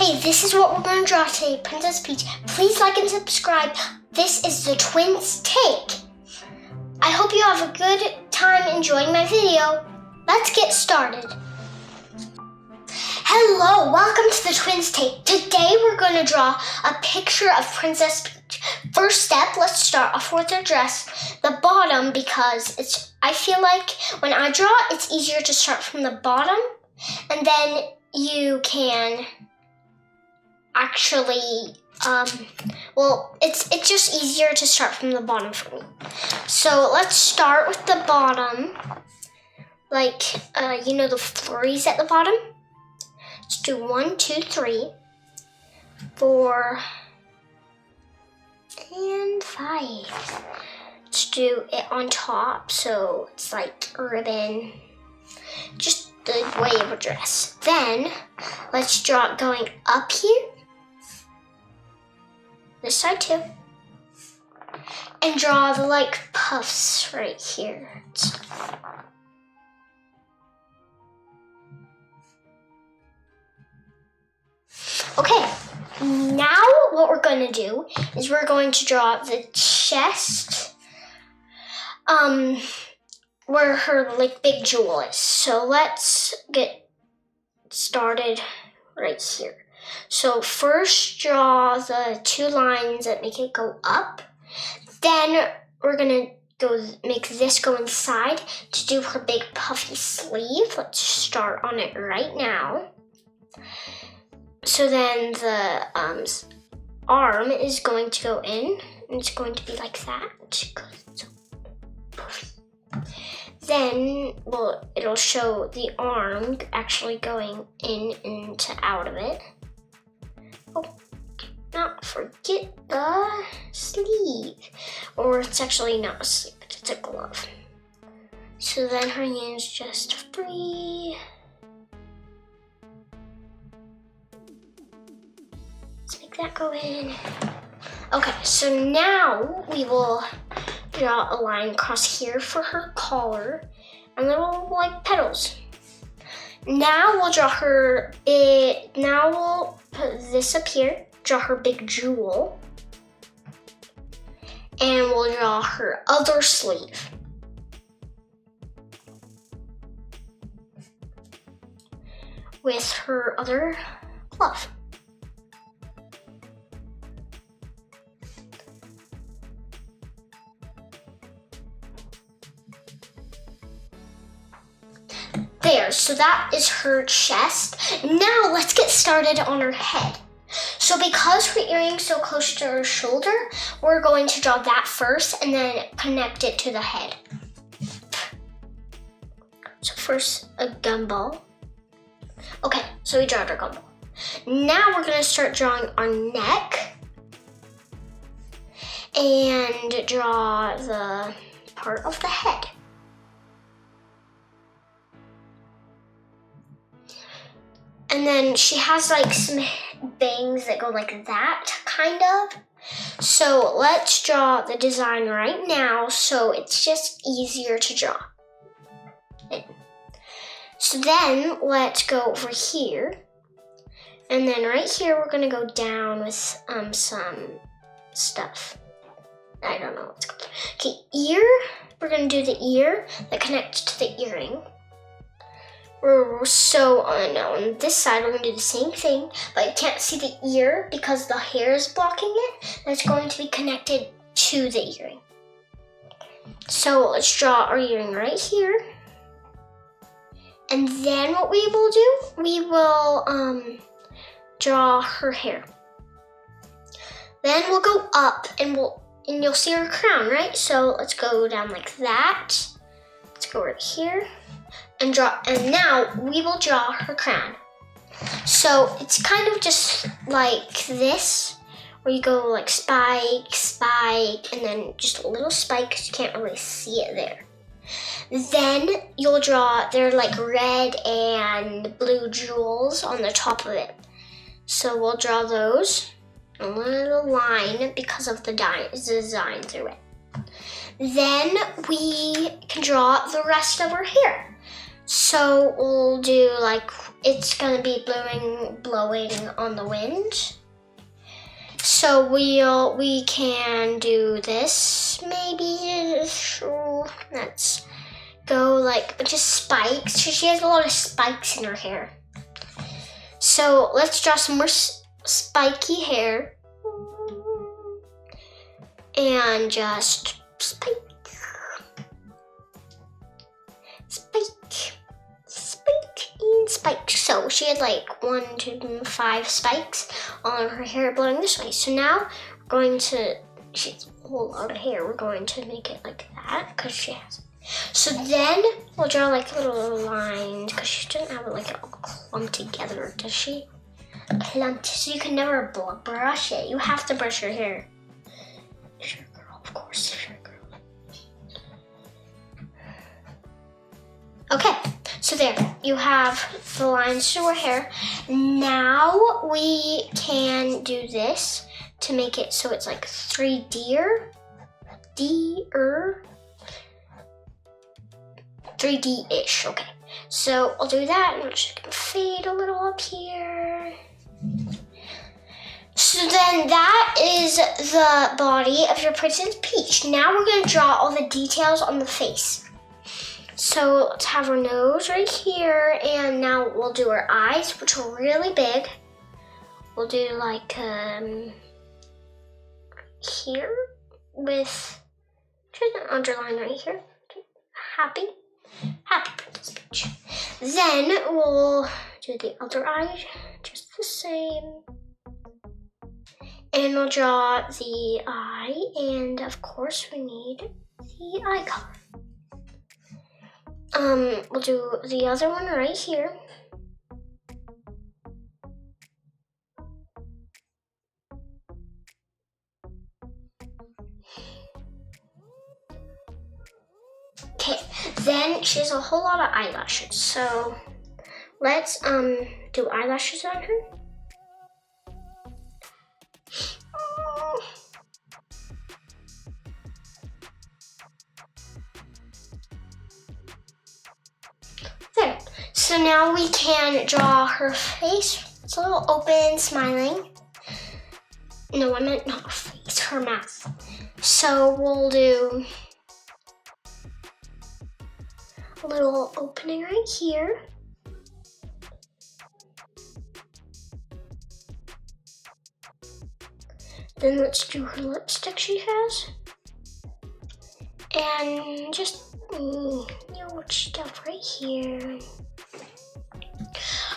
Hey, this is what we're going to draw today, Princess Peach. Please like and subscribe. This is the twins' take. I hope you have a good time enjoying my video. Let's get started. Hello, welcome to the twins' take. Today we're going to draw a picture of Princess Peach. First step, let's start off with her dress, the bottom, because I feel like when I draw, it's easier to start from the bottom, and then you can actually, it's just easier to start from the bottom for me. So let's start with the bottom, like, the flurries at the bottom. Let's do 1, 2, 3, 4, and 5. Let's do it on top, so it's like a ribbon, just the way of a dress. Then let's draw it going up here, this side too, and draw the like puffs right here. Okay, now what we're going to do is we're going to draw the chest, where her like big jewel is. So let's get started right here. So first draw the 2 lines that make it go up. Then we're going to make this go inside to do her big puffy sleeve. Let's start on it right now. So then the arm is going to go in, and it's going to be like that, because it's so puffy. Then, it'll show the arm actually going in and out of it. Oh, not forget the sleeve. Or it's actually not a sleeve, it's a glove. So then her hand's just free. That go in. Okay, so now we will draw a line across here for her collar and little like petals. Now we'll draw her now we'll put this up here, draw her big jewel, and we'll draw her other sleeve. With her other glove. There, so that is her chest. Now let's get started on her head. So because her earring's so close to her shoulder, we're going to draw that first and then connect it to the head. So first, a gumball. Okay, so we drawed our gumball. Now we're gonna start drawing our neck and draw the part of the head. And then she has like some bangs that go like that, kind of. So let's draw the design right now so it's just easier to draw. So then let's go over here. And then right here we're gonna go down with some stuff. I don't know what's called. Okay, ear. We're gonna do the ear that connects to the earring. So on this side, we're going to do the same thing, but you can't see the ear because the hair is blocking it. That's going to be connected to the earring. So let's draw our earring right here. And then what we will do, we will draw her hair. Then we'll go up and you'll see her crown, right? So let's go down like that. Let's go right here. And now we will draw her crown. So it's kind of just like this, where you go like spike, spike, and then just a little spike because you can't really see it there. Then you'll draw, they're like red and blue jewels on the top of it. So we'll draw those, a little line because of the design through it. Then we can draw the rest of her hair. So we'll do like, it's gonna be blowing on the wind. So we can do this maybe. Let's go like just spikes. She has a lot of spikes in her hair. So let's draw some more spiky hair. And just spike. And spike. So she had like 1, 2, 5 spikes on her hair blowing this way. So now we're going to, she has a whole lot of hair. We're going to make it like that because she has it. So then we'll draw like little lines because she doesn't have it like all clumped together, does she? Clumped. So you can never brush it. You have to brush your hair. Sure, girl, of course. Sure, girl. Okay, so there, you have the lines to her hair. Now we can do this to make it so it's like 3D-er. 3D-ish, okay. So I'll do that, and I'm just gonna fade a little up here. So then that is the body of your Princess Peach. Now we're gonna draw all the details on the face. So let's have her nose right here, and now we'll do her eyes, which are really big. We'll do like here with just an underline right here. Happy Princess Peach. Then we'll do the other eye, just the same. And we'll draw the eye, and of course we need the eye color. We'll do the other one right here. Okay, then she has a whole lot of eyelashes. So let's do eyelashes on her. There. So now we can draw her face. It's a little open, smiling. No, I meant not her face, her mouth. So we'll do a little opening right here. Then let's do her lipstick she has. And just stuff right here.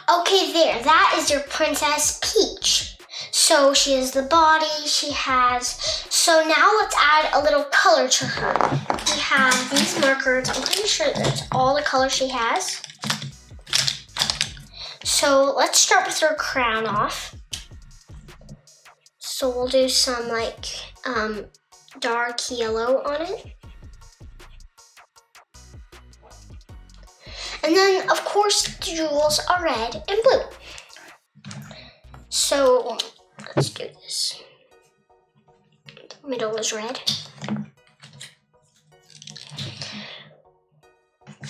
Okay, there, that is your Princess Peach. So she has the body, she has, so now let's add a little color to her. We have these markers, I'm pretty sure that's all the color she has. So let's start with her crown off. So we'll do some like dark yellow on it. And then, of course, the jewels are red and blue. So, let's do this. The middle is red.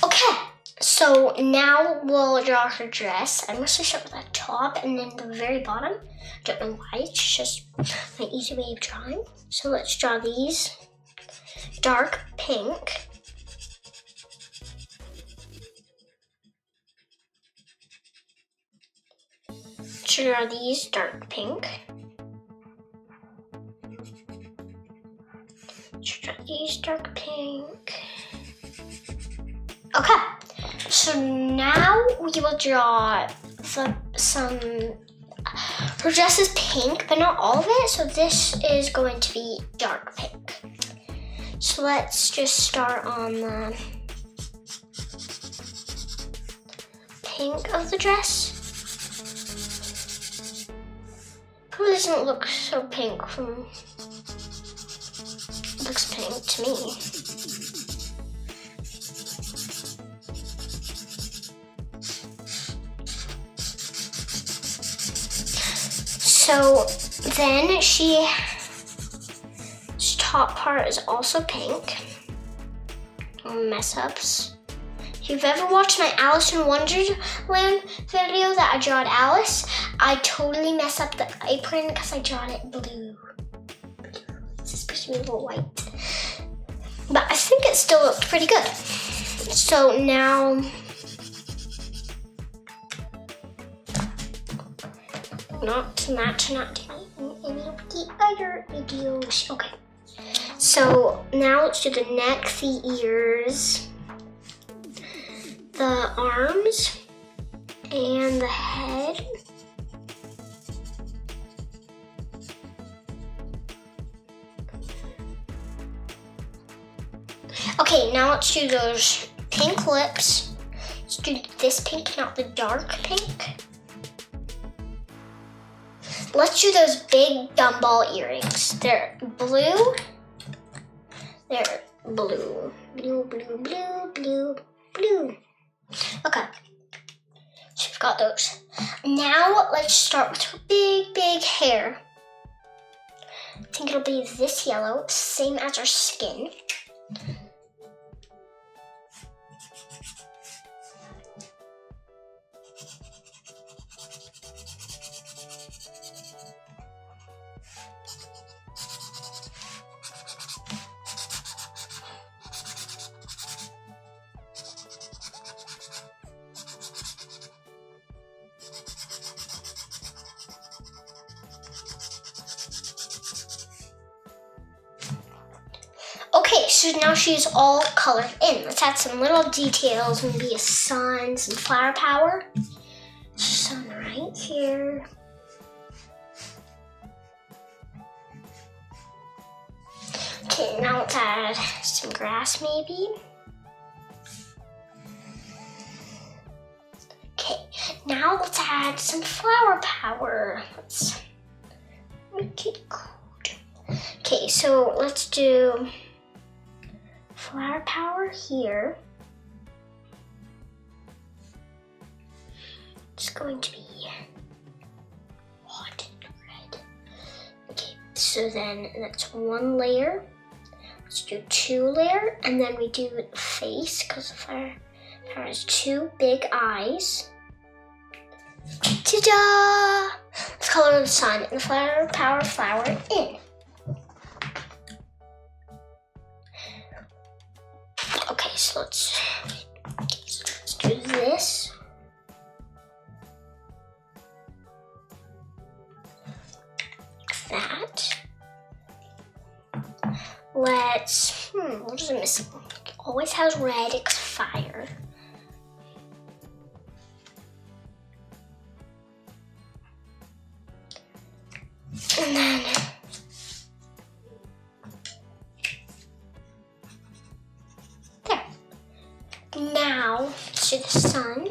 Okay, so now we'll draw her dress. I'm going to start with the top and then the very bottom. Don't know why, it's just my easy way of drawing. So let's draw these. Dark pink. Draw these dark pink. Draw these dark pink. Okay, so now we will draw some. Her dress is pink, but not all of it. So this is going to be dark pink. So let's just start on the pink of the dress. Probably doesn't look so pink from, looks pink to me. So then this top part is also pink. Mess ups. If you've ever watched my Alice in Wonderland video that I drawed Alice, I totally messed up the apron because I drawed it blue. It's supposed to be a little white. But I think it still looked pretty good. So now, not to match, not doing any of the other videos. Okay. So now let's do the neck, the ears, the arms, and the head. Okay, now let's do those pink lips. Let's do this pink, not the dark pink. Let's do those big gumball earrings. They're blue. They're blue. Blue, blue, blue, blue, blue. Okay, so we've got those. Now let's start with her big, big hair. I think it'll be this yellow, same as her skin. Okay, so now she's all colored in. Let's add some little details, maybe a sun, some flower power. Sun right here. Okay, now let's add some grass maybe. Okay, now let's add some flower power. Let's make it good. Okay, so let's do flower power here. It's going to be hot and red. Okay, so then that's one layer. Let's do 2 layers, and then we do the face because the flower power has 2 big eyes. Ta-da! Let's color the sun and the flower power flower in. Okay, so let's do this. That. Let's, what is it missing? It always has red, it's fire. And then there. Now let's do the sun.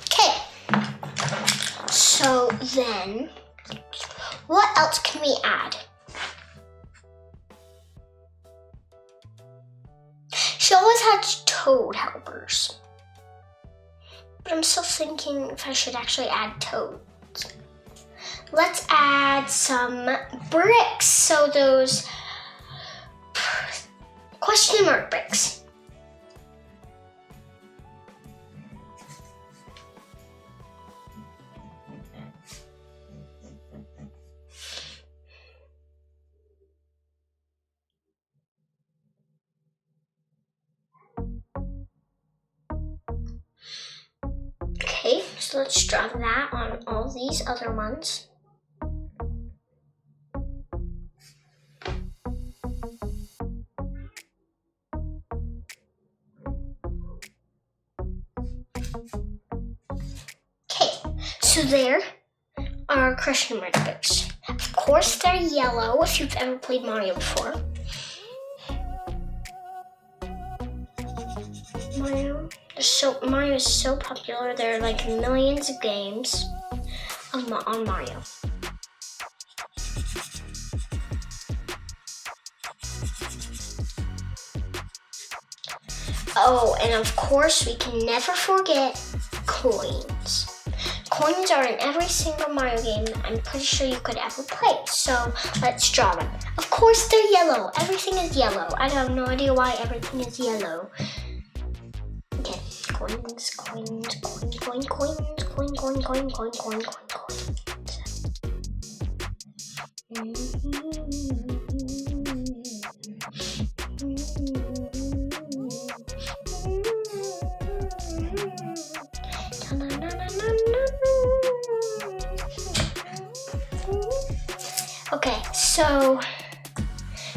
Okay. So then, what else can we add? She always had toad helpers, but I'm still thinking if I should actually add toads. Let's add some bricks, so those question mark bricks. Okay, so let's draw that on all these other ones. Okay, so there are question mark bricks. Of course they're yellow if you've ever played Mario before. Mario is so popular. There are like millions of games on Mario. Oh, and of course we can never forget coins. coins are in every single Mario game I'm pretty sure you could ever play. So let's draw them. Of course they're yellow. Everything is yellow. I have no idea why everything is yellow. Okay, coins, coins, coin, coin, coins, coin, coin, coin, coin, coin, coin, coins. Okay, so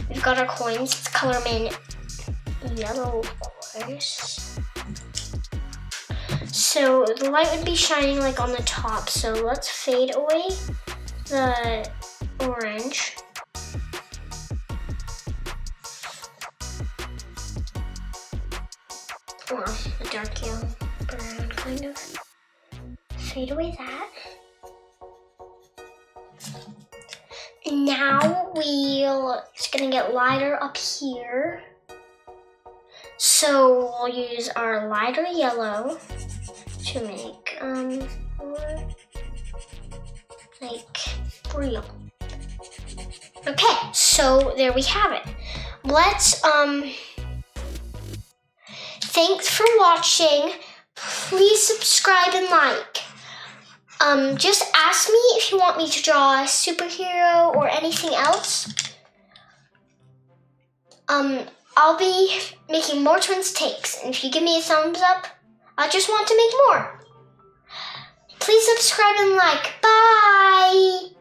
we've got our coins. Let's color them in yellow, of course. So the light would be shining like on the top. So let's fade away the orange. Well, a dark yellow, brown kind of. Fade away that. Now it's gonna get lighter up here. So we'll use our lighter yellow to make like real. Okay, so there we have it. Let's thanks for watching. Please subscribe and like. Just ask me if you want me to draw a superhero or anything else. I'll be making more Twins Takes, and if you give me a thumbs up, I just want to make more. Please subscribe and like. Bye!